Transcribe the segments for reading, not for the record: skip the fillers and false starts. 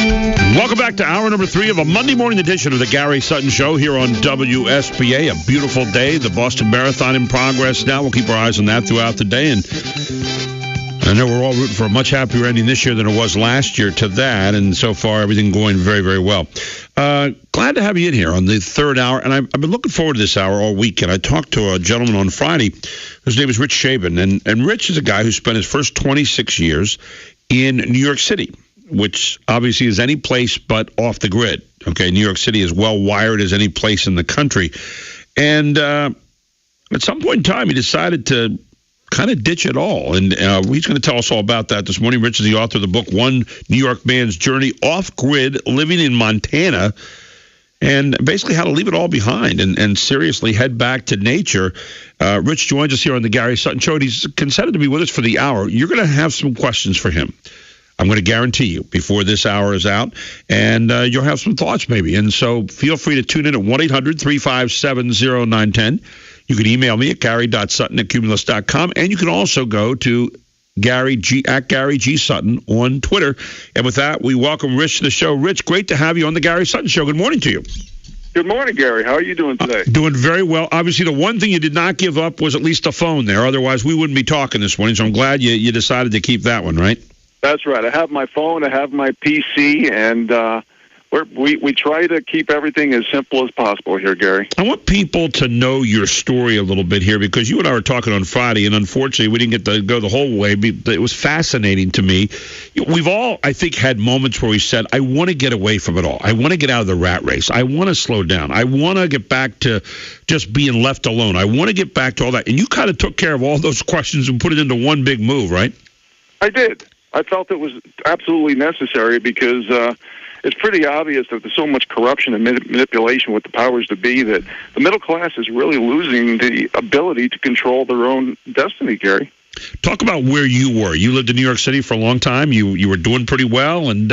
Welcome back to hour number 3 of a Monday morning edition of the Gary Sutton Show here on WSBA. A beautiful day. The Boston Marathon in progress now. We'll keep our eyes on that throughout the day. And I know we're all rooting for a much happier ending this year than it was last year to that. And so far, everything going very, very well. Glad to have you in here on the third hour. And I've been looking forward to this hour all weekend. I talked to a gentleman on Friday whose name is Rich Scheben. And Rich is a guy who spent his first 26 years in New York City, which obviously is any place but off the grid. Okay, New York City is well wired as any place in the country. And at some point in time, he decided to kind of ditch it all. And he's going to tell us all about that this morning. Rich is the author of the book, One New York Man's Journey Off Grid, Living in Montana, and basically how to leave it all behind and seriously head back to nature. Rich joins us here on the Gary Sutton Show, and he's consented to be with us for the hour. You're going to have some questions for him, I'm going to guarantee you, before this hour is out, and you'll have some thoughts maybe. And so feel free to tune in at 1-800-357-0910. You can email me at gary.sutton@cumulus.com, and you can also go to Gary G Sutton on Twitter. And with that, we welcome Rich to the show. Rich, great to have you on the Gary Sutton Show. Good morning to you. Good morning, Gary. How are you doing today? Doing very well. Obviously, the one thing you did not give up was at least the phone there. Otherwise, we wouldn't be talking this morning, so I'm glad you decided to keep that one, right? That's right. I have my phone, I have my PC, and we try to keep everything as simple as possible here, Gary. I want people to know your story a little bit here, because you and I were talking on Friday, and unfortunately we didn't get to go the whole way, but it was fascinating to me. We've all, I think, had moments where we said, I want to get away from it all. I want to get out of the rat race. I want to slow down. I want to get back to just being left alone. I want to get back to all that. And you kind of took care of all those questions and put it into one big move, right? I did. I felt it was absolutely necessary because it's pretty obvious that there's so much corruption and manipulation with the powers to be that the middle class is really losing the ability to control their own destiny, Gary. Talk about where you were. You lived in New York City for a long time. You were doing pretty well, and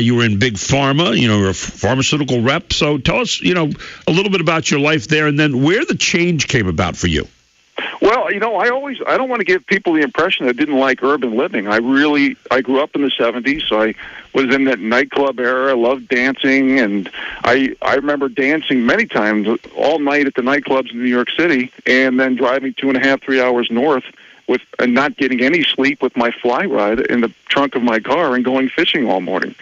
you were in big pharma. You were a pharmaceutical rep. So tell us, a little bit about your life there, and then where the change came about for you. Well, I don't want to give people the impression I didn't like urban living. I grew up in the 70s, so I was in that nightclub era. I loved dancing, and I remember dancing many times all night at the nightclubs in New York City, and then driving 2.5, 3 hours north and not getting any sleep with my fly rod in the trunk of my car and going fishing all morning.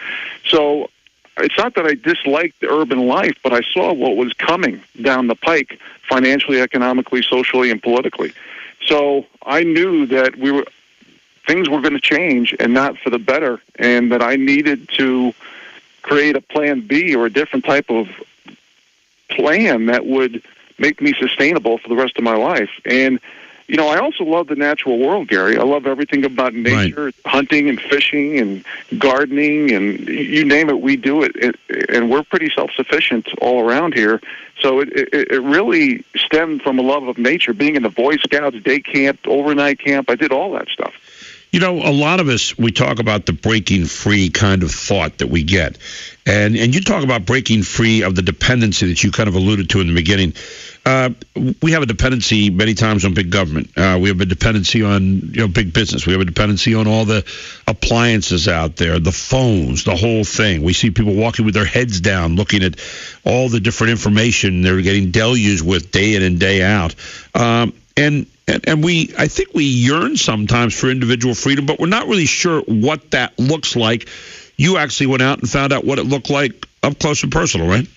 So it's not that I disliked the urban life, but I saw what was coming down the pike financially, economically, socially, and politically. So I knew that things were going to change and not for the better, and that I needed to create a plan B or a different type of plan that would make me sustainable for the rest of my life. And I also love the natural world, Gary. I love everything about nature, right. Hunting and fishing and gardening, and you name it, we do it. And we're pretty self-sufficient all around here. So it really stemmed from a love of nature, being in the Boy Scouts, day camp, overnight camp. I did all that stuff. A lot of us, we talk about the breaking free kind of thought that we get. And you talk about breaking free of the dependency that you kind of alluded to in the beginning. We have a dependency many times on big government. We have a dependency on big business. We have a dependency on all the appliances out there, the phones, the whole thing. We see people walking with their heads down, looking at all the different information they're getting deluged with day in and day out. And I think we yearn sometimes for individual freedom, but we're not really sure what that looks like. You actually went out and found out what it looked like up close and personal, right?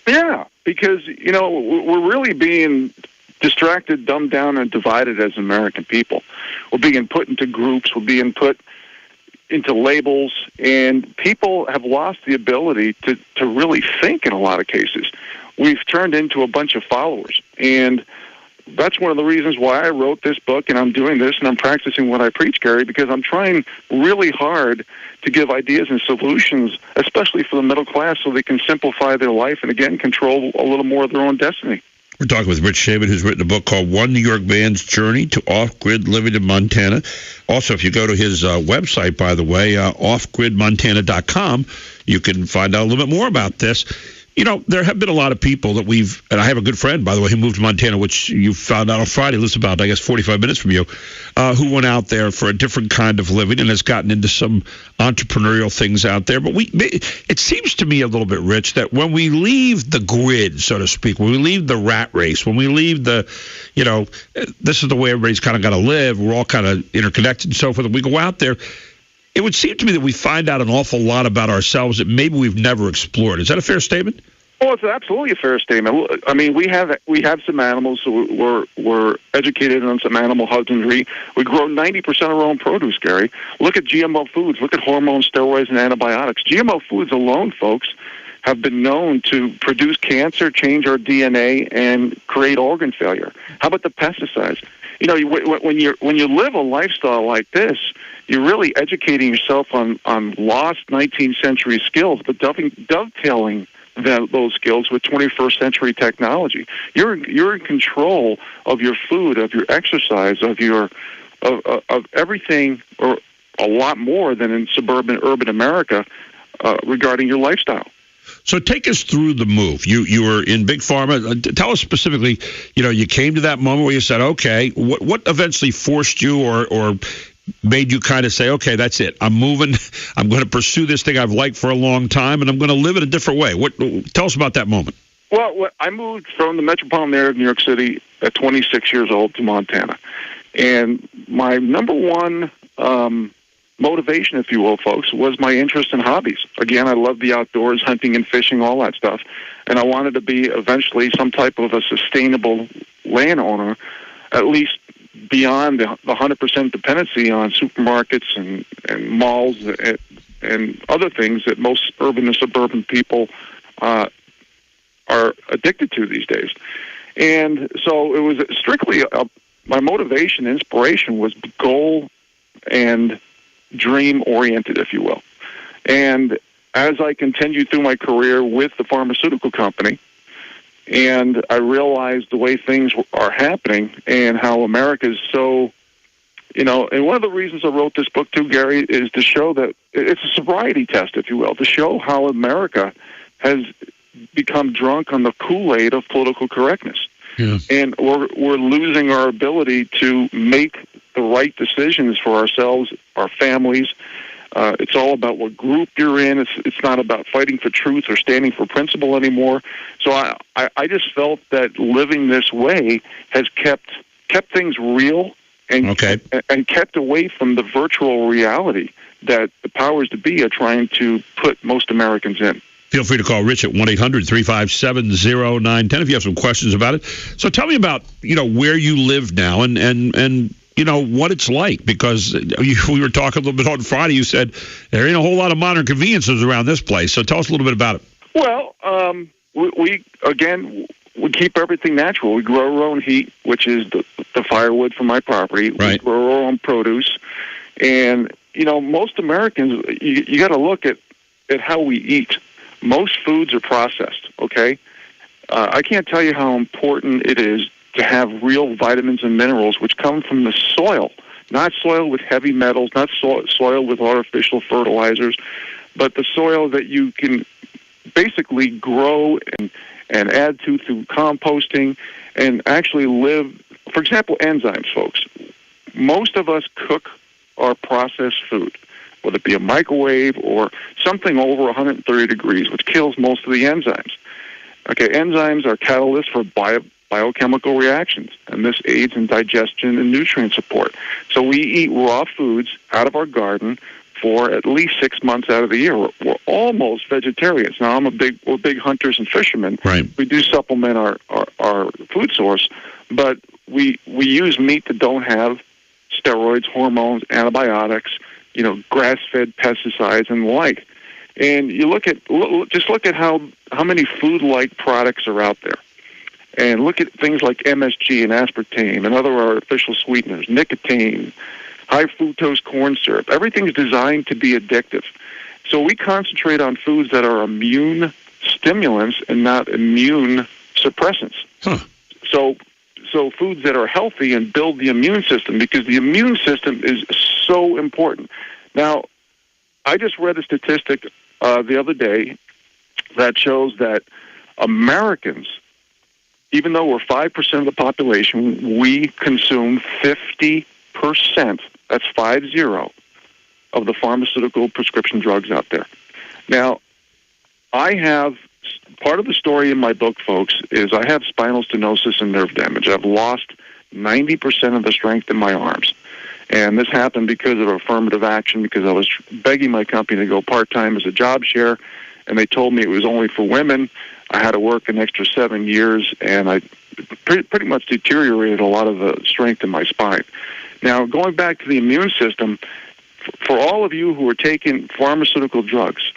Yeah, because, we're really being distracted, dumbed down, and divided as American people. We're being put into groups. We're being put into labels, and people have lost the ability to really think in a lot of cases. We've turned into a bunch of followers, and that's one of the reasons why I wrote this book, and I'm doing this, and I'm practicing what I preach, Gary, because I'm trying really hard to give ideas and solutions, especially for the middle class, so they can simplify their life and, again, control a little more of their own destiny. We're talking with Rich Scheben, who's written a book called One New York Man's Journey to Off-Grid Living in Montana. Also, if you go to his website, by the way, offgridmontana.com, you can find out a little bit more about this. There have been a lot of people that and I have a good friend, by the way, who moved to Montana, which you found out on Friday, lives about, I guess, 45 minutes from you, who went out there for a different kind of living and has gotten into some entrepreneurial things out there. But it seems to me a little bit, Rich, that when we leave the grid, so to speak, when we leave the rat race, when we leave this is the way everybody's kind of got to live, we're all kind of interconnected and so forth, and we go out there, it would seem to me that we find out an awful lot about ourselves that maybe we've never explored. Is that a fair statement? Well, it's absolutely a fair statement. I mean, we have some animals. So we're educated on some animal husbandry. We grow 90% of our own produce, Gary. Look at GMO foods. Look at hormones, steroids, and antibiotics. GMO foods alone, folks, have been known to produce cancer, change our DNA, and create organ failure. How about the pesticides? When you live a lifestyle like this, you're really educating yourself on lost 19th century skills, but dovetailing those skills with 21st century technology. You're in control of your food, of your exercise, of everything, or a lot more than in urban America regarding your lifestyle. So take us through the move. You were in Big Pharma. Tell us specifically, you came to that moment where you said, okay, what eventually forced you or made you kind of say, okay, that's it. I'm moving. I'm going to pursue this thing I've liked for a long time, and I'm going to live it a different way. Tell us about that moment. Well, I moved from the metropolitan area of New York City at 26 years old to Montana. And my number one motivation, if you will, folks, was my interest in hobbies. Again, I love the outdoors, hunting and fishing, all that stuff. And I wanted to be eventually some type of a sustainable landowner, at least beyond the 100% dependency on supermarkets and malls and other things that most urban and suburban people are addicted to these days. And so it was strictly my motivation, inspiration was goal and dream-oriented, if you will. And as I continued through my career with the pharmaceutical company, and I realized the way things are happening and how America is so, and one of the reasons I wrote this book too, Gary, is to show that it's a sobriety test, if you will, to show how America has become drunk on the Kool-Aid of political correctness. Yeah. And we're losing our ability to make the right decisions for ourselves, our families. It's all about what group you're in. It's not about fighting for truth or standing for principle anymore. So I just felt that living this way has kept things real and kept away from the virtual reality that the powers that be are trying to put most Americans in. Feel free to call Rich at 1-800-357-0910 if you have some questions about it. So tell me about, where you live now and what it's like, because we were talking a little bit on Friday. You said there ain't a whole lot of modern conveniences around this place. So tell us a little bit about it. Well, we keep everything natural. We grow our own heat, which is the firewood from my property. Right. We grow our own produce. And, most Americans, you got to look at how we eat. Most foods are processed, okay? I can't tell you how important it is to have real vitamins and minerals which come from the soil, not soil with heavy metals, not soil with artificial fertilizers, but the soil that you can basically grow and add to through composting and actually live. For example, enzymes, folks. Most of us cook our processed food, whether it be a microwave or something over 130 degrees, which kills most of the enzymes. Okay, enzymes are catalysts for biochemical reactions, and this aids in digestion and nutrient support. So we eat raw foods out of our garden for at least 6 months out of the year. We're almost vegetarians. Now, we're big hunters and fishermen. Right. We do supplement our food source, but we use meat that don't have steroids, hormones, antibiotics, grass-fed pesticides and the like. And you look at how many food-like products are out there. And look at things like MSG and aspartame and other artificial sweeteners, nicotine, high fructose corn syrup. Everything's designed to be addictive. So we concentrate on foods that are immune stimulants and not immune suppressants. Huh. So foods that are healthy and build the immune system, because the immune system is so important. Now, I just read a statistic the other day that shows that Americans, even though we're 5% of the population, we consume 50%, that's 50, of the pharmaceutical prescription drugs out there. Now, part of the story in my book, folks, is I have spinal stenosis and nerve damage. I've lost 90% of the strength in my arms. And this happened because of affirmative action, because I was begging my company to go part-time as a job share, and they told me it was only for women. I had to work an extra 7 years, and I pretty much deteriorated a lot of the strength in my spine. Now, going back to the immune system, for all of you who are taking pharmaceutical drugs,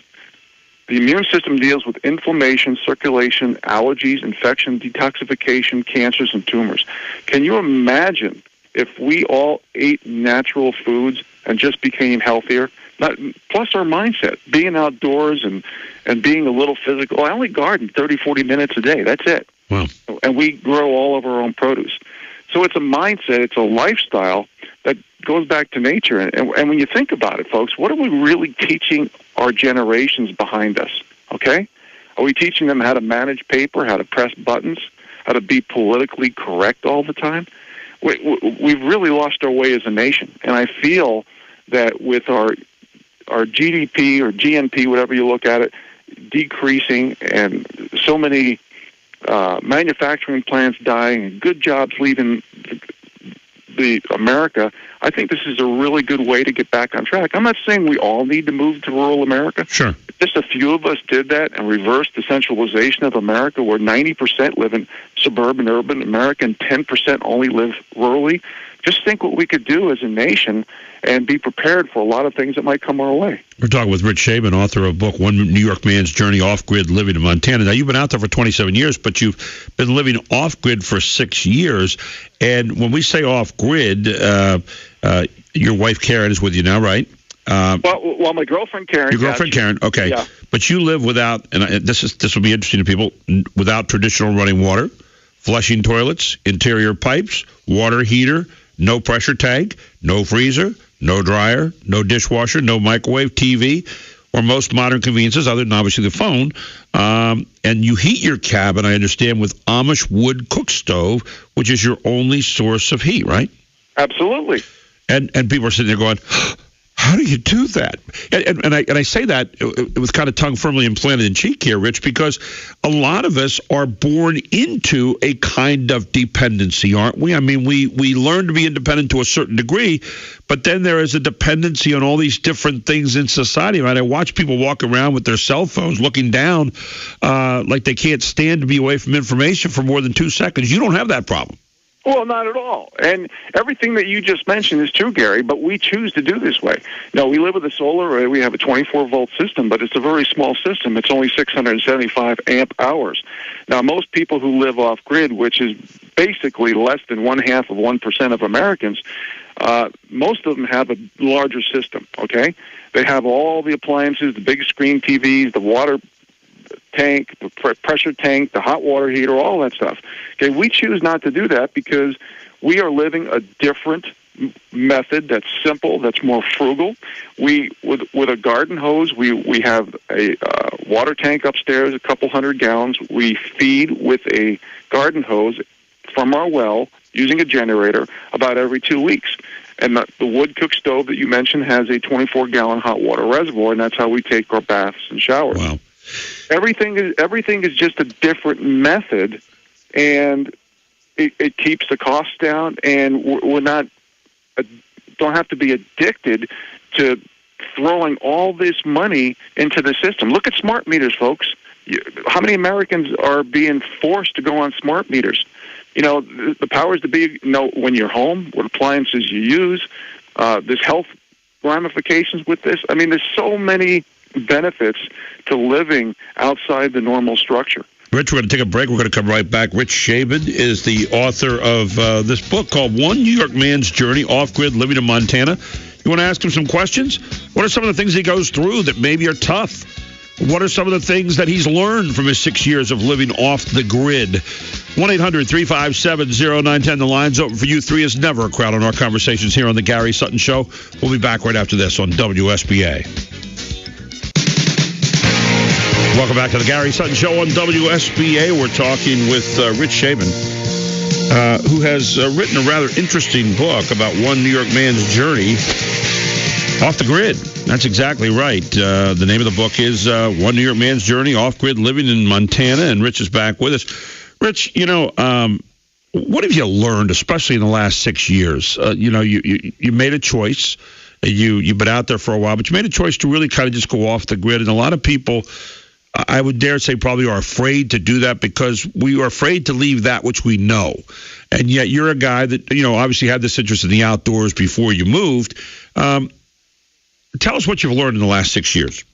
the immune system deals with inflammation, circulation, allergies, infection, detoxification, cancers, and tumors. Can you imagine if we all ate natural foods and just became healthier? Plus our mindset, being outdoors and being a little physical. I only garden 30, 40 minutes a day. That's it. Wow. And we grow all of our own produce. So it's a mindset, it's a lifestyle that goes back to nature. And when you think about it, folks, what are we really teaching our generations behind us? Okay? Are we teaching them how to manage paper, how to press buttons, how to be politically correct all the time? We've really lost our way as a nation. And I feel that with our GDP or GNP, whatever you look at it, decreasing and so many manufacturing plants dying and good jobs leaving the America, I think this is a really good way to get back on track. I'm not saying we all need to move to rural America. Sure. Just a few of us did that and reversed the centralization of America, where 90% live in suburban, urban America and 10% only live rurally. Just think what we could do as a nation and be prepared for a lot of things that might come our way. We're talking with Rich Scheben, author of book One New York Man's Journey Off-Grid Living in Montana. Now, you've been out there for 27 years, but you've been living off-grid for 6 years. And when we say off-grid, your wife Karen is with you now, right? Well, my girlfriend Karen. Your girlfriend Karen, okay. Yeah. But you live without, and this will be interesting to people, without traditional running water, flushing toilets, interior pipes, water heater, no pressure tank, no freezer, no dryer, no dishwasher, no microwave, TV, or most modern conveniences other than obviously the phone. And you heat your cabin, I understand, with Amish wood cook stove, which is your only source of heat, right? Absolutely. And people are sitting there going, how do you do that? And I say that with kind of tongue firmly implanted in cheek here, Rich, because a lot of us are born into a kind of dependency, aren't we? I mean, we learn to be independent to a certain degree, but then there is a dependency on all these different things in society, right? I watch people walk around with their cell phones looking down like they can't stand to be away from information for more than 2 seconds. You don't have that problem. Well, not at all. And everything that you just mentioned is true, Gary, but we choose to do this way. No, we live with a solar array. We have a 24-volt system, but it's a very small system. It's only 675 amp hours. Now, most people who live off-grid, which is basically less than 0.5% of Americans, most of them have a larger system, okay? They have all the appliances, the big screen TVs, the water tank, the pressure tank, the hot water heater, all that stuff. Okay, we choose not to do that because we are living a different method that's simple, that's more frugal. We, with a garden hose, we have a water tank upstairs, a couple hundred gallons. We feed with a garden hose from our well using a generator about every 2 weeks. And the wood cook stove that you mentioned has a 24-gallon hot water reservoir, and that's how we take our baths and showers. Wow. Everything is just a different method, and it keeps the costs down, and we're not don't have to be addicted to throwing all this money into the system. Look at smart meters, folks. How many Americans are being forced to go on smart meters? You know, the powers to be know when you're home, what appliances you use. There's health ramifications with this. I mean, there's so many benefits to living outside the normal structure. Rich, we're going to take a break. We're going to come right back. Rich Scheben is the author of this book called One New York Man's Journey Off-Grid Living in Montana. You want to ask him some questions? What are some of the things he goes through that maybe are tough? What are some of the things that he's learned from his 6 years of living off the grid? 1-800-357-0910. The line's open for you. 3 is never a crowd on our conversations here on the Gary Sutton Show. We'll be back right after this on WSBA. Welcome back to the Gary Sutton Show on WSBA. We're talking with Rich Scheben, who has written a rather interesting book about one New York man's journey off the grid. That's exactly right. The name of the book is One New York Man's Journey Off Grid Living in Montana, and Rich is back with us. Rich, what have you learned, especially in the last 6 years? You made a choice. You've been out there for a while, but you made a choice to really kind of just go off the grid, and a lot of people, I would dare say, probably are afraid to do that because we are afraid to leave that which we know. And yet you're a guy that, obviously had this interest in the outdoors before you moved. Tell us what you've learned in the last 6 years.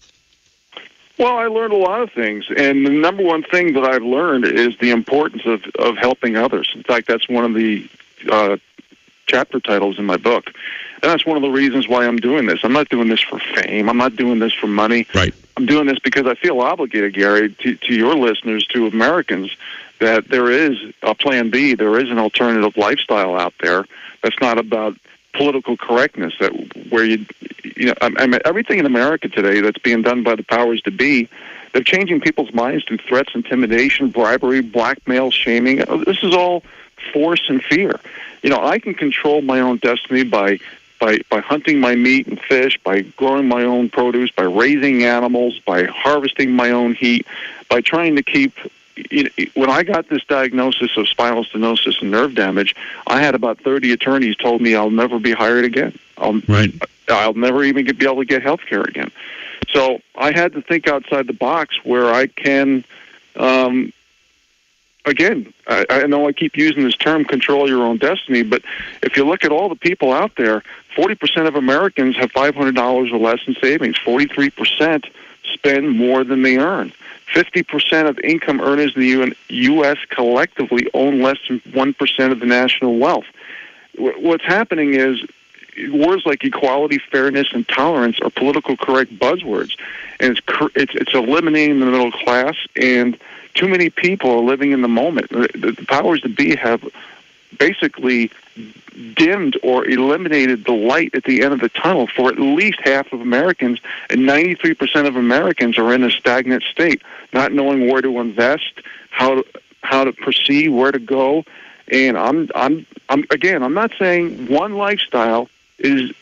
Well, I learned a lot of things, and the number one thing that I've learned is the importance of helping others. In fact, that's one of the chapter titles in my book. And that's one of the reasons why I'm doing this. I'm not doing this for fame. I'm not doing this for money. Right. I'm doing this because I feel obligated, Gary, to your listeners, to Americans, that there is a plan B. There is an alternative lifestyle out there that's not about political correctness. Everything in America today that's being done by the powers to be, they're changing people's minds through threats, intimidation, bribery, blackmail, shaming. This is all force and fear. I can control my own destiny by hunting my meat and fish, by growing my own produce, by raising animals, by harvesting my own heat, by trying to keep... When I got this diagnosis of spinal stenosis and nerve damage, I had about 30 attorneys told me I'll never be hired again. I'll never even be able to get health care again. So I had to think outside the box where I can... Again, I know I keep using this term, control your own destiny, but if you look at all the people out there, 40% of Americans have $500 or less in savings. 43% spend more than they earn. 50% of income earners in the U.S. collectively own less than 1% of the national wealth. What's happening is words like equality, fairness, and tolerance are political correct buzzwords, and it's eliminating the middle class, and too many people are living in the moment. The powers that be have basically dimmed or eliminated the light at the end of the tunnel for at least half of Americans, and 93% of Americans are in a stagnant state, not knowing where to invest, how to proceed, where to go. And I'm not saying one lifestyle is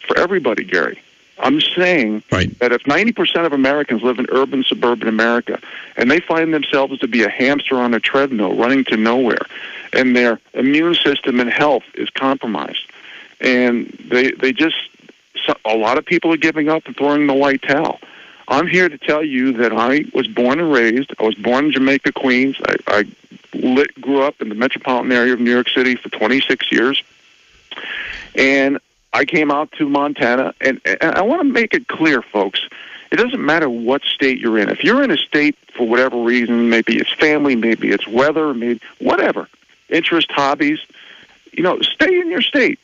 for everybody, Gary. I'm saying that if 90% of Americans live in urban, suburban America, and they find themselves to be a hamster on a treadmill running to nowhere, and their immune system and health is compromised, and a lot of people are giving up and throwing the white towel. I'm here to tell you that I was born and raised. I was born in Jamaica, Queens. I grew up in the metropolitan area of New York City for 26 years, and I came out to Montana, and I want to make it clear, folks, it doesn't matter what state you're in. If you're in a state for whatever reason, maybe it's family, maybe it's weather, maybe whatever, interest, hobbies, stay in your state.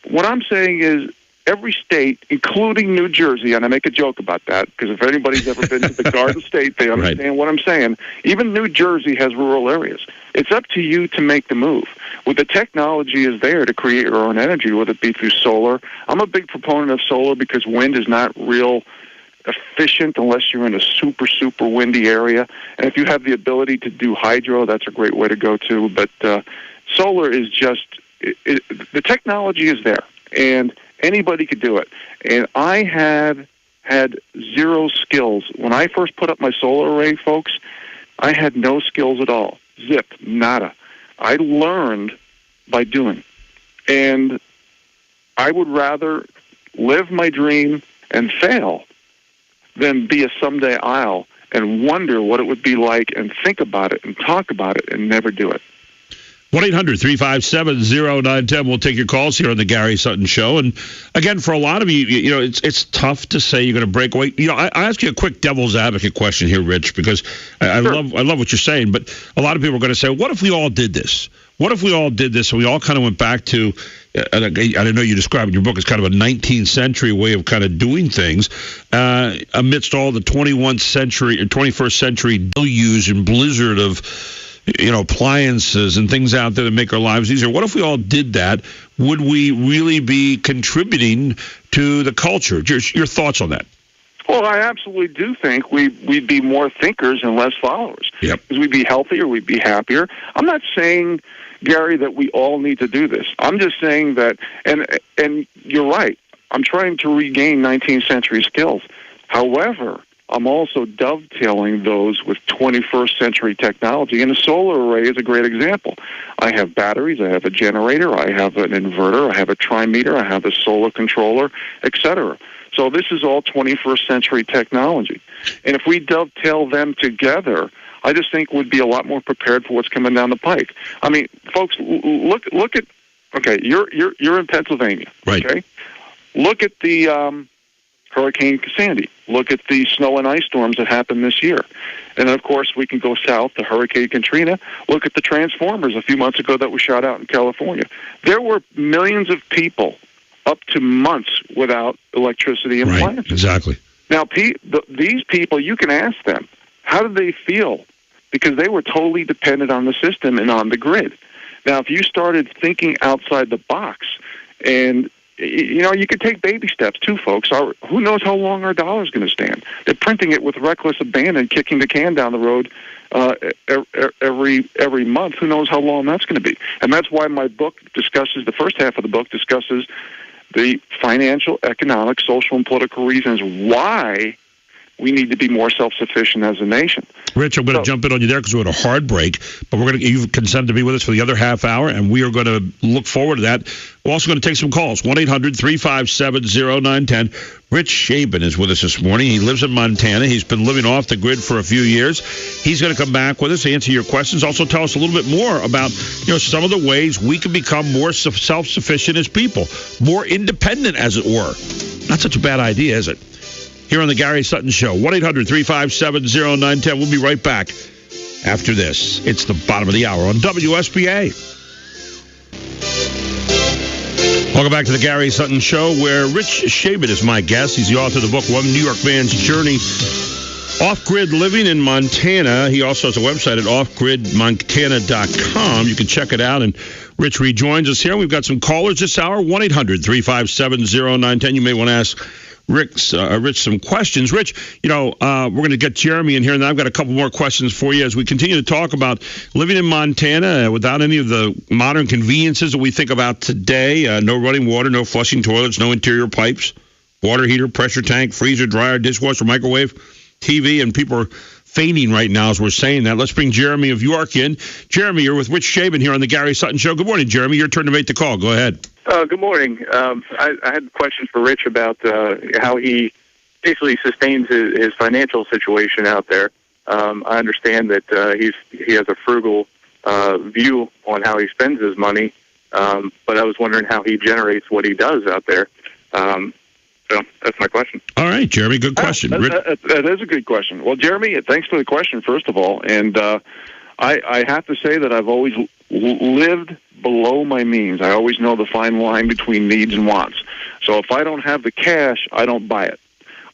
What I'm saying is every state, including New Jersey, and I make a joke about that because if anybody's ever been to the Garden State, they understand what I'm saying. Even New Jersey has rural areas. It's up to you to make the move. Well, the technology is there to create your own energy, whether it be through solar. I'm a big proponent of solar because wind is not real efficient unless you're in a super, super windy area. And if you have the ability to do hydro, that's a great way to go to. But solar is just, the technology is there, and anybody could do it. And I had zero skills. When I first put up my solar array, folks, I had no skills at all. Zip, nada. I learned by doing. And I would rather live my dream and fail than be a someday I'll and wonder what it would be like and think about it and talk about it and never do it. 1-800-357-0910. We'll take your calls here on the Gary Sutton Show. And again, for a lot of you, it's tough to say you're going to break away. I ask you a quick devil's advocate question here, Rich, because I love what you're saying. But a lot of people are going to say, what if we all did this? What if we all did this and we all kind of went back to, I know you described in your book as kind of a 19th century way of kind of doing things amidst all the 21st century deluge and blizzard of appliances and things out there that make our lives easier. What if we all did that? Would we really be contributing to the culture? Your thoughts on that? Well, I absolutely do think we'd be more thinkers and less followers. Yep. Because we'd be healthier, we'd be happier. I'm not saying, Gary, that we all need to do this. I'm just saying that, and you're right, I'm trying to regain 19th century skills. However, I'm also dovetailing those with 21st century technology, and a solar array is a great example. I have batteries, I have a generator, I have an inverter, I have a trimeter, I have a solar controller, etc. So this is all 21st century technology. And if we dovetail them together, I just think we'd be a lot more prepared for what's coming down the pike. I mean, folks, look at, okay, you're in Pennsylvania, right? Okay? Look at the Hurricane Sandy. Look at the snow and ice storms that happened this year. And then, of course, we can go south to Hurricane Katrina. Look at the transformers a few months ago that were shot out in California. There were millions of people up to months without electricity and appliances. Right, exactly. Now, these people, you can ask them, how did they feel? Because they were totally dependent on the system and on the grid. Now, if you started thinking outside the box, and you could take baby steps too, folks. Who knows how long our dollar's going to stand? They're printing it with reckless abandon, kicking the can down the road every month. Who knows how long that's going to be? And that's why my book discusses, the first half of the book discusses the financial, economic, social, and political reasons why we need to be more self-sufficient as a nation. Rich, I'm going to jump in on you there because we're at a hard break, but you've consented to be with us for the other half hour, and we are going to look forward to that. We're also going to take some calls, 1-800-357-0910. Rich Scheben is with us this morning. He lives in Montana. He's been living off the grid for a few years. He's going to come back with us, answer your questions, also tell us a little bit more about some of the ways we can become more self-sufficient as people, more independent, as it were. Not such a bad idea, is it? Here on the Gary Sutton Show, 1-800-357-0910. We'll be right back after this. It's the bottom of the hour on WSBA. Welcome back to the Gary Sutton Show, where Rich Scheben is my guest. He's the author of the book, One New York Man's Journey Off-Grid Living in Montana. He also has a website at offgridmontana.com. You can check it out. And Rich rejoins us here. We've got some callers this hour, 1-800-357-0910. You may want to ask Rich some questions. Rich, we're going to get Jeremy in here, and then I've got a couple more questions for you as we continue to talk about living in Montana without any of the modern conveniences that we think about today. No running water, no flushing toilets, no interior pipes, water heater, pressure tank, freezer, dryer, dishwasher, microwave, TV, and people are fainting right now as we're saying that. Let's bring Jeremy of York in. Jeremy, you're with Rich Scheben here on the Gary Sutton Show. Good morning, Jeremy. Your turn to make the call. Go ahead. Good morning. I had a question for Rich about how he basically sustains his financial situation out there. I understand that he has a frugal view on how he spends his money, but I was wondering how he generates what he does out there. So that's my question. All right, Jeremy, good question. That is a good question. Well, Jeremy, thanks for the question, first of all. And I have to say that I've always lived below my means. I always know the fine line between needs and wants. So if I don't have the cash, I don't buy it.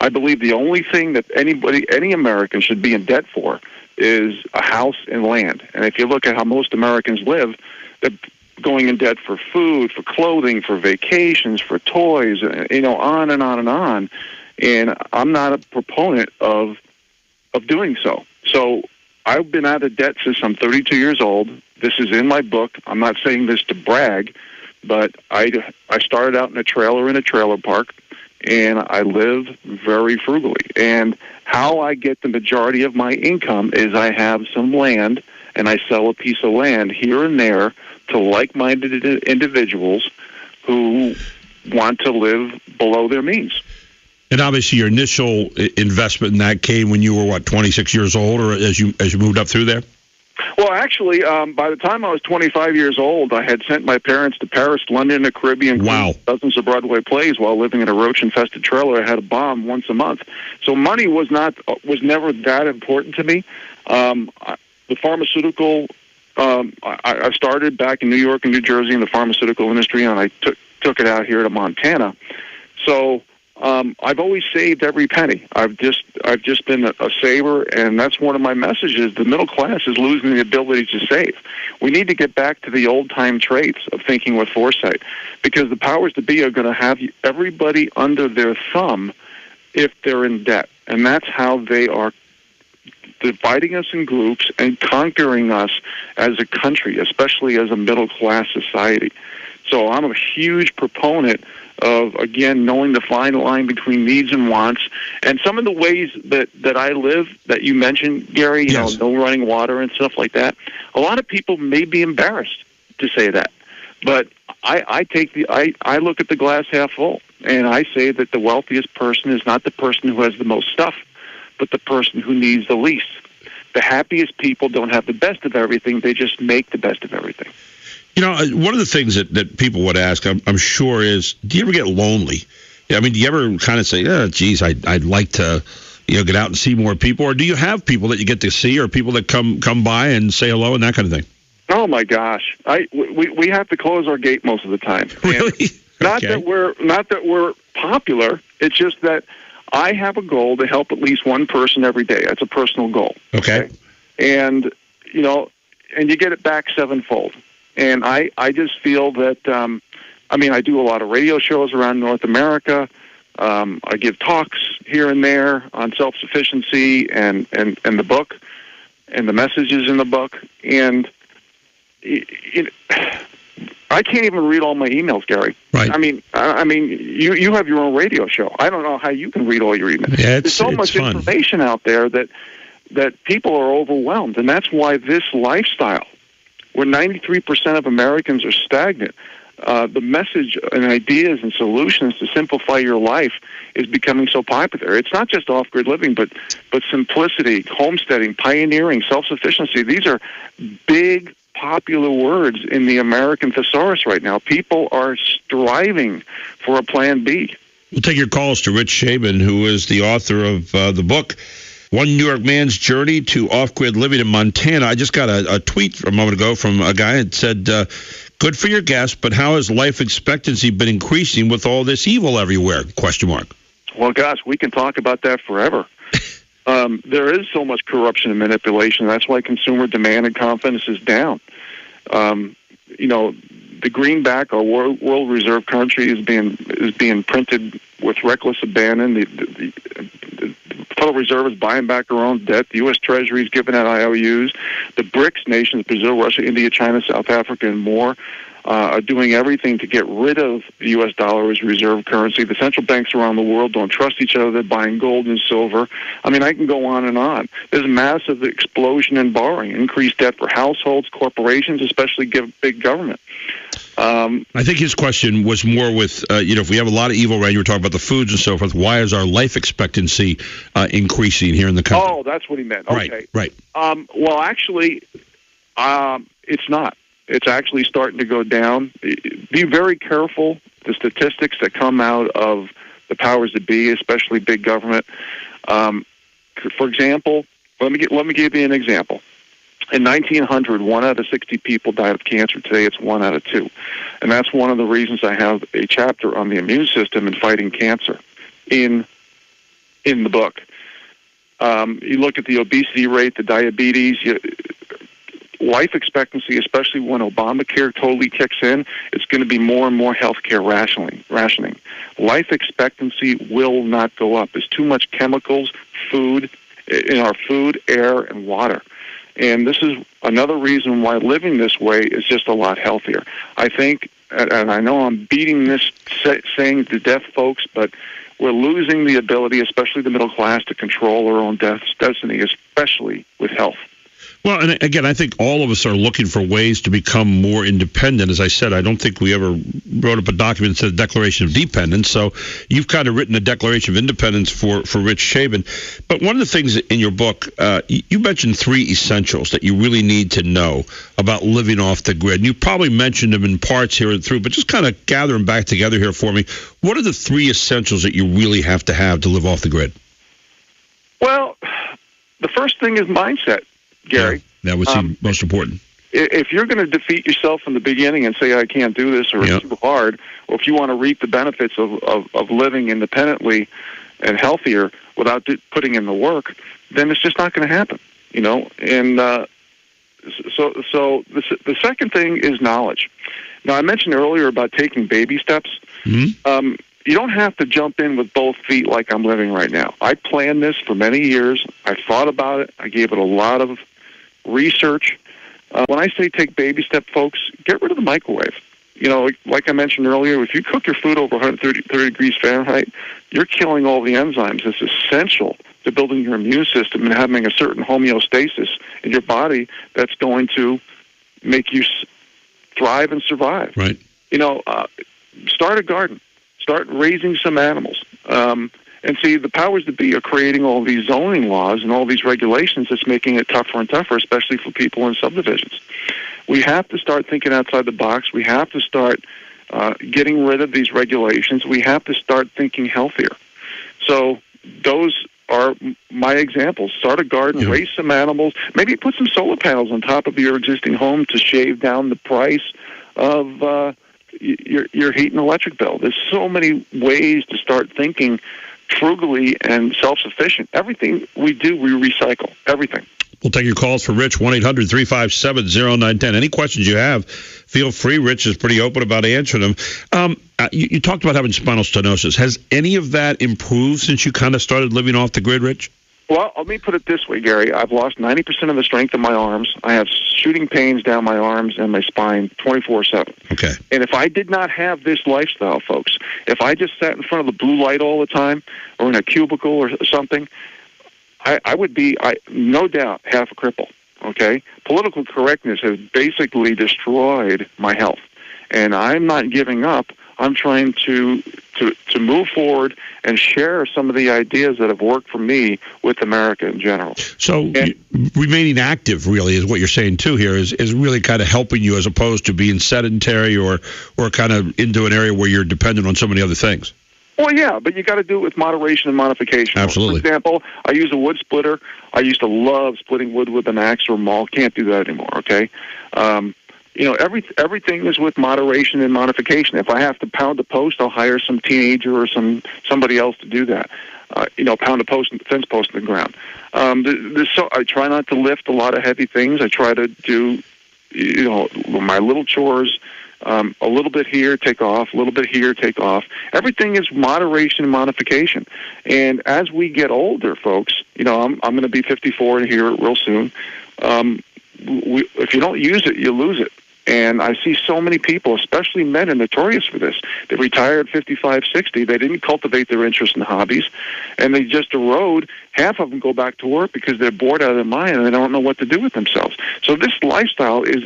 I believe the only thing that any American should be in debt for is a house and land. And if you look at how most Americans live, they're going in debt for food, for clothing, for vacations, for toys, on and on and on. And I'm not a proponent of doing so. So I've been out of debt since I'm 32 years old. This is in my book. I'm not saying this to brag, but I started out in a trailer park, and I live very frugally. And how I get the majority of my income is I have some land, and I sell a piece of land here and there to like-minded individuals who want to live below their means. And obviously your initial investment in that came when you were, 26 years old, or as you moved up through there? Well, actually, by the time I was 25 years old, I had sent my parents to Paris, London, the Caribbean, wow, dozens of Broadway plays while living in a roach-infested trailer. I had a bomb once a month. So money was never that important to me. The pharmaceutical, I started back in New York and New Jersey in the pharmaceutical industry, and I took it out here to Montana. So I've always saved every penny. I've just been a saver, and that's one of my messages. The middle class is losing the ability to save. We need to get back to the old-time traits of thinking with foresight, because the powers that be are going to have everybody under their thumb if they're in debt. And that's how they are dividing us in groups and conquering us as a country, especially as a middle-class society. So I'm a huge proponent of, again, knowing the fine line between needs and wants. And some of the ways that I live that you mentioned, Gary, yes. No running water and stuff like that, a lot of people may be embarrassed to say that. But I look at the glass half full, and I say that the wealthiest person is not the person who has the most stuff, but the person who needs the least. The happiest people don't have the best of everything. They just make the best of everything. One of the things that people would ask, I'm sure, is, do you ever get lonely? I mean, do you ever kind of say, oh, geez, I'd like to get out and see more people? Or do you have people that you get to see, or people that come by and say hello and that kind of thing? Oh, my gosh. We have to close our gate most of the time. Really? Not that we're popular. It's just that I have a goal to help at least one person every day. That's a personal goal. Okay. And, and you get it back sevenfold. And I just feel that, I do a lot of radio shows around North America. I give talks here and there on self-sufficiency and the book and the messages in the book. And I can't even read all my emails, Gary. Right. You have your own radio show. I don't know how you can read all your emails. Yeah, There's so much fun. information out there that people are overwhelmed. And that's why this lifestyle, where 93% of Americans are stagnant, the message and ideas and solutions to simplify your life is becoming so popular. It's not just off-grid living, but simplicity, homesteading, pioneering, self-sufficiency. These are big, popular words in the American thesaurus right now. People are striving for a plan B. We'll take your calls to Rich Scheben, who is the author of the book, One New York Man's Journey to Off-Grid Living in Montana. I just got a tweet a moment ago from a guy that said, good for your guest, but how has life expectancy been increasing with all this evil everywhere? ? Well, gosh, we can talk about that forever. There is so much corruption and manipulation. That's why consumer demand and confidence is down. The greenback, our world reserve currency, is being printed with reckless abandon. The Federal Reserve is buying back our own debt. The U.S. Treasury is giving out IOUs. The BRICS nations, Brazil, Russia, India, China, South Africa, and more, are doing everything to get rid of the U.S. dollar as reserve currency. The central banks around the world don't trust each other. They're buying gold and silver. I can go on and on. There's a massive explosion in borrowing, increased debt for households, corporations, especially big government. I think his question was more with, if we have a lot of evil, right, you were talking about the foods and so forth, why is our life expectancy increasing here in the country? Oh, that's what he meant. Okay. Right. Well, actually, it's not. It's actually starting to go down. Be very careful. The statistics that come out of the powers that be, especially big government. For example, let me give you an example. In 1900, 1 out of 60 people died of cancer. Today, it's 1 out of 2. And that's one of the reasons I have a chapter on the immune system and fighting cancer in the book. You look at the obesity rate, the diabetes, life expectancy, especially when Obamacare totally kicks in, it's going to be more and more health care rationing. Life expectancy will not go up. There's too much chemicals, food, in our food, air, and water. And this is another reason why living this way is just a lot healthier. I think, and I know I'm beating this saying to death, folks, but we're losing the ability, especially the middle class, to control our own destiny, especially with health. Well, and again, I think all of us are looking for ways to become more independent. As I said, I don't think we ever wrote up a document that said Declaration of Dependence. So you've kind of written a Declaration of Independence for Rich Scheben. But one of the things in your book, you mentioned 3 essentials that you really need to know about living off the grid. And you probably mentioned them in parts here and through, but just kind of gather them back together here for me. What are the 3 essentials that you really have to live off the grid? Well, the first thing is mindset. Gary. Yeah, that was most important. If you're going to defeat yourself in the beginning and say, I can't do this, or it's too hard, or if you want to reap the benefits of living independently and healthier without putting in the work, then it's just not going to happen, And so the second thing is knowledge. Now, I mentioned earlier about taking baby steps. Mm-hmm. you don't have to jump in with both feet like I'm living right now. I planned this for many years. I thought about it. I gave it a lot of research. When I say take baby step, folks, get rid of the microwave. You know, like I mentioned earlier, if you cook your food over 130 degrees Fahrenheit, you're killing all the enzymes. It's essential to building your immune system and having a certain homeostasis in your body that's going to make you thrive and survive. Right. You know, start a garden. Start raising some animals. And see, the powers that be are creating all these zoning laws and all these regulations that's making it tougher and tougher, especially for people in subdivisions. We have to start thinking outside the box. We have to start getting rid of these regulations. We have to start thinking healthier. So those are my examples. Start a garden, raise some animals, maybe put some solar panels on top of your existing home to shave down the price of your heat and electric bill. There's so many ways to start thinking frugally and self-sufficient. Everything we do, we recycle. Everything. We'll take your calls for Rich, 1-800-357-0910. Any questions you have, feel free. Rich is pretty open about answering them. You talked about having spinal stenosis. Has any of that improved since you kind of started living off the grid, Rich? Well, let me put it this way, Gary. I've lost 90% of the strength of my arms. I have shooting pains down my arms and my spine 24/7. Okay. And if I did not have this lifestyle, folks, if I just sat in front of the blue light all the time or in a cubicle or something, I would be, no doubt, half a cripple. Okay? Political correctness has basically destroyed my health. And I'm not giving up. I'm trying to move forward and share some of the ideas that have worked for me with America in general. So remaining active really is what you're saying too here is really kind of helping you as opposed to being sedentary or kind of into an area where you're dependent on so many other things. Well, yeah, but you got to do it with moderation and modification. Absolutely. For example, I use a wood splitter. I used to love splitting wood with an axe or a maul. Can't do that anymore, okay? You know, everything is with moderation and modification. If I have to pound a post, I'll hire some teenager or somebody else to do that. Pound a post, fence post in the ground. I try not to lift a lot of heavy things. I try to do, my little chores. A little bit here, take off. A little bit here, take off. Everything is moderation and modification. And as we get older, folks, I'm going to be 54 here real soon. If you don't use it, you lose it. And I see so many people, especially men, are notorious for this. They retire at 55, 60. They didn't cultivate their interest in hobbies, and they just erode. Half of them go back to work because they're bored out of their mind and they don't know what to do with themselves. So this lifestyle is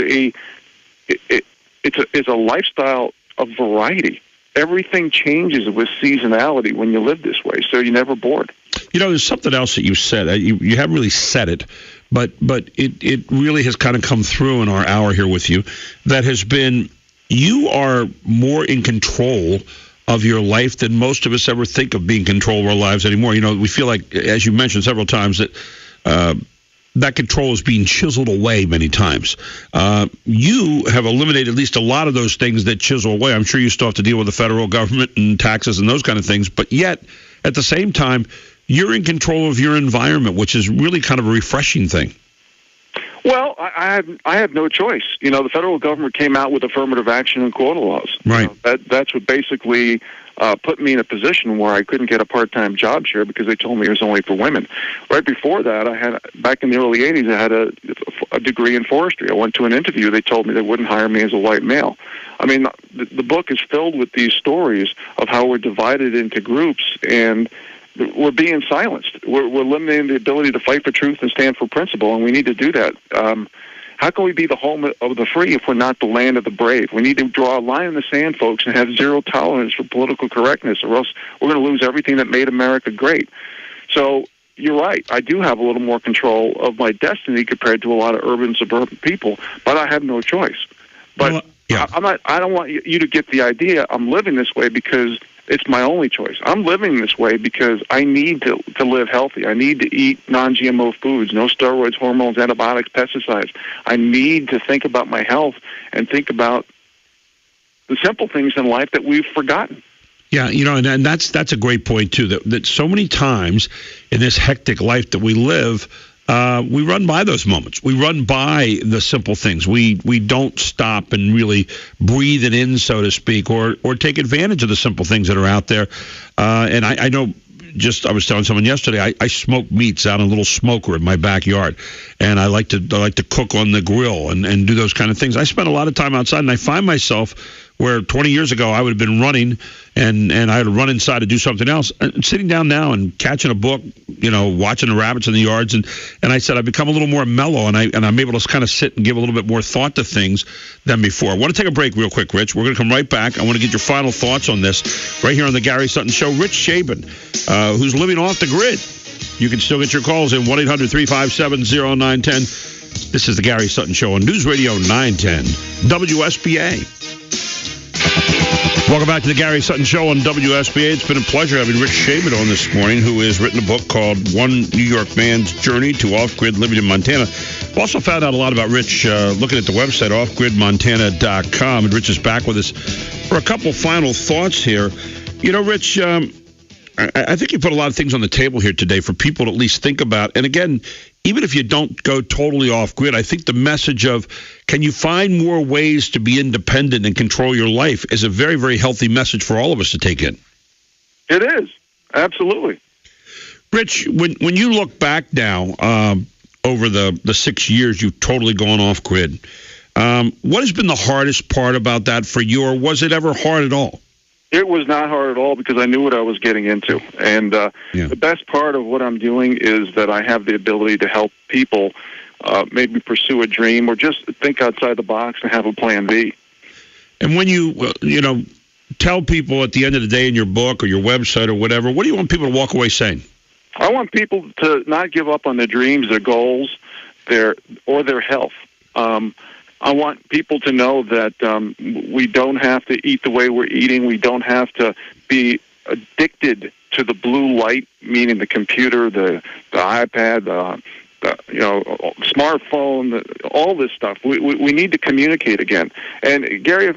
it's a lifestyle of variety. Everything changes with seasonality when you live this way, so you're never bored. There's something else that you said. You haven't really said it, but it really has kind of come through in our hour here with you. That has been, you are more in control of your life than most of us ever think of being in control of our lives anymore. We feel like, as you mentioned several times, that that control is being chiseled away many times. You have eliminated at least a lot of those things that chisel away. I'm sure you still have to deal with the federal government and taxes and those kind of things, but yet, at the same time, you're in control of your environment, which is really kind of a refreshing thing. Well, I have no choice. The federal government came out with affirmative action and quota laws. Right. That's what basically put me in a position where I couldn't get a part-time job share because they told me it was only for women. Right before that, back in the early 80s, I had a degree in forestry. I went to an interview. They told me they wouldn't hire me as a white male. I mean, the book is filled with these stories of how we're divided into groups and we're being silenced. We're limiting the ability to fight for truth and stand for principle, and we need to do that. How can we be the home of the free if we're not the land of the brave? We need to draw a line in the sand, folks, and have zero tolerance for political correctness, or else we're going to lose everything that made America great. So you're right. I do have a little more control of my destiny compared to a lot of urban, suburban people, but I have no choice. But I don't want you to get the idea I'm living this way because it's my only choice. I'm living this way because I need to live healthy. I need to eat non-GMO foods, no steroids, hormones, antibiotics, pesticides. I need to think about my health and think about the simple things in life that we've forgotten. Yeah, and that's a great point, too, that so many times in this hectic life that we live, we run by those moments. We run by the simple things. We don't stop and really breathe it in, so to speak, or take advantage of the simple things that are out there. And I know. I was telling someone yesterday, I smoke meats out in a little smoker in my backyard, and I like to cook on the grill and do those kind of things. I spend a lot of time outside, and I find myself where 20 years ago I would have been running and I had to run inside to do something else. And sitting down now and catching a book, watching the rabbits in the yards, and I said I've become a little more mellow, and I'm able to kind of sit and give a little bit more thought to things than before. I want to take a break real quick, Rich. We're going to come right back. I want to get your final thoughts on this right here on the Gary Sutton Show. Rich Scheben, who's living off the grid. You can still get your calls in 1-800-357-0910. This is the Gary Sutton Show on News Radio 910 WSBA. Welcome back to the Gary Sutton Show on WSBA. It's been a pleasure having Rich Scheben on this morning, who has written a book called One New York Man's Journey to Off-Grid Living in Montana. I've also found out a lot about Rich looking at the website, offgridmontana.com. And Rich is back with us for a couple final thoughts here. Rich, I think you put a lot of things on the table here today for people to at least think about. And again, even if you don't go totally off-grid, I think the message of can you find more ways to be independent and control your life is a very, very healthy message for all of us to take in. It is. Absolutely. Rich, when you look back now over the 6 years you've totally gone off-grid, what has been the hardest part about that for you, or was it ever hard at all? It was not hard at all because I knew what I was getting into. And the best part of what I'm doing is that I have the ability to help people maybe pursue a dream or just think outside the box and have a plan B. And when you tell people at the end of the day in your book or your website or whatever, what do you want people to walk away saying? I want people to not give up on their dreams, their goals, their health. I want people to know that we don't have to eat the way we're eating. We don't have to be addicted to the blue light, meaning the computer, the iPad, the smartphone, all this stuff. We need to communicate again. And Gary,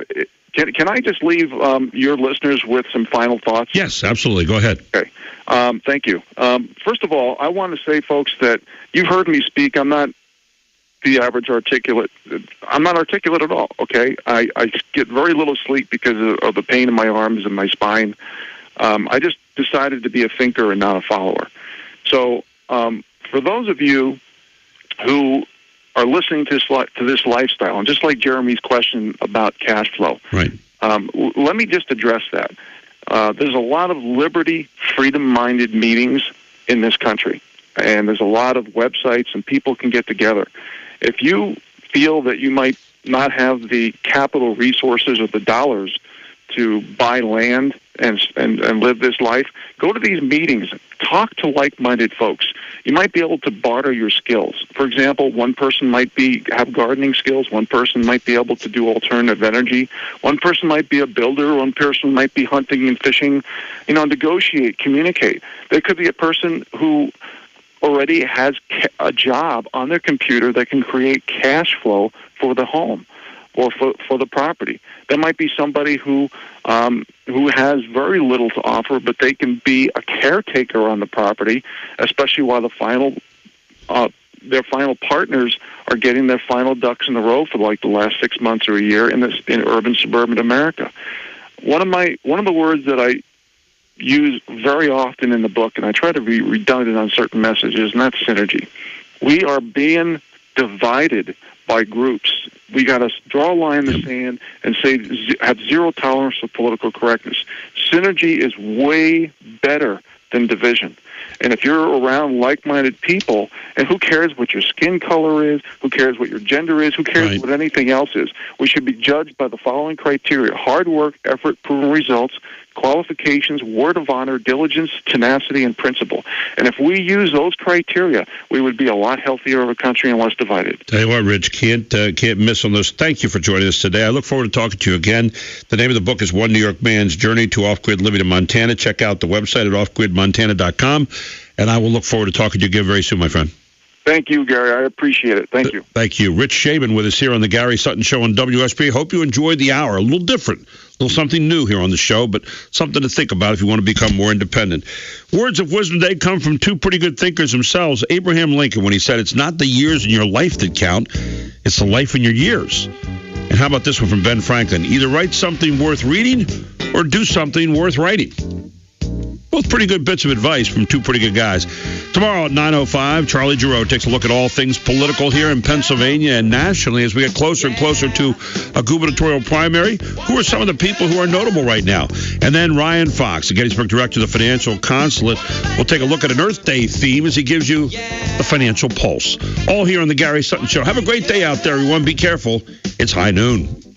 can I just leave your listeners with some final thoughts? Yes, absolutely. Go ahead. Okay. Thank you. First of all, I want to say, folks, that you've heard me speak. I'm not the average articulate. I'm not articulate at all, okay? I get very little sleep because of the pain in my arms and my spine. I just decided to be a thinker and not a follower. So for those of you who are listening to this lifestyle, and just like Jeremy's question about cash flow, right? Let me just address that. There's a lot of liberty, freedom-minded meetings in this country, and there's a lot of websites, and people can get together. If you feel that you might not have the capital resources or the dollars to buy land and live this life, go to these meetings. Talk to like-minded folks. You might be able to barter your skills. For example, one person might have gardening skills. One person might be able to do alternative energy. One person might be a builder. One person might be hunting and fishing. Negotiate, communicate. There could be a person who already has a job on their computer that can create cash flow for the home or for the property. There might be somebody who has very little to offer, but they can be a caretaker on the property, especially while their final partners are getting their final ducks in a row for like the last 6 months or a year in urban suburban America. One of the words that I use very often in the book, and I try to be redundant on certain messages, and that's synergy. We are being divided by groups. We got to draw a line in the sand and say have zero tolerance for political correctness. Synergy is way better than division. And if you're around like-minded people, and who cares what your skin color is, who cares what your gender is, who cares what anything else is, we should be judged by the following criteria: hard work, effort, proven results, qualifications, word of honor, diligence, tenacity, and principle. And if we use those criteria, we would be a lot healthier of a country and less divided. Tell you what, Rich, can't miss on those. Thank you for joining us today. I look forward to talking to you again. The name of the book is One New York Man's Journey to Off-Grid Living in Montana. Check out the website at offgridmontana.com, and I will look forward to talking to you again very soon, my friend. Thank you, Gary. I appreciate it. Thank you. Thank you. Rich Scheben with us here on the Gary Sutton Show on WSBA. Hope you enjoyed the hour. A little different, a little something new here on the show, but something to think about if you want to become more independent. Words of wisdom today come from two pretty good thinkers themselves. Abraham Lincoln, when he said, it's not the years in your life that count, it's the life in your years. And how about this one from Ben Franklin? Either write something worth reading or do something worth writing. Both pretty good bits of advice from two pretty good guys. Tomorrow at 9:05, Charlie Giroux takes a look at all things political here in Pennsylvania and nationally as we get closer and closer to a gubernatorial primary. Who are some of the people who are notable right now? And then Ryan Fox, the Gettysburg Director of the Financial Consulate, will take a look at an Earth Day theme as he gives you the financial pulse. All here on the Gary Sutton Show. Have a great day out there, everyone. Be careful. It's high noon.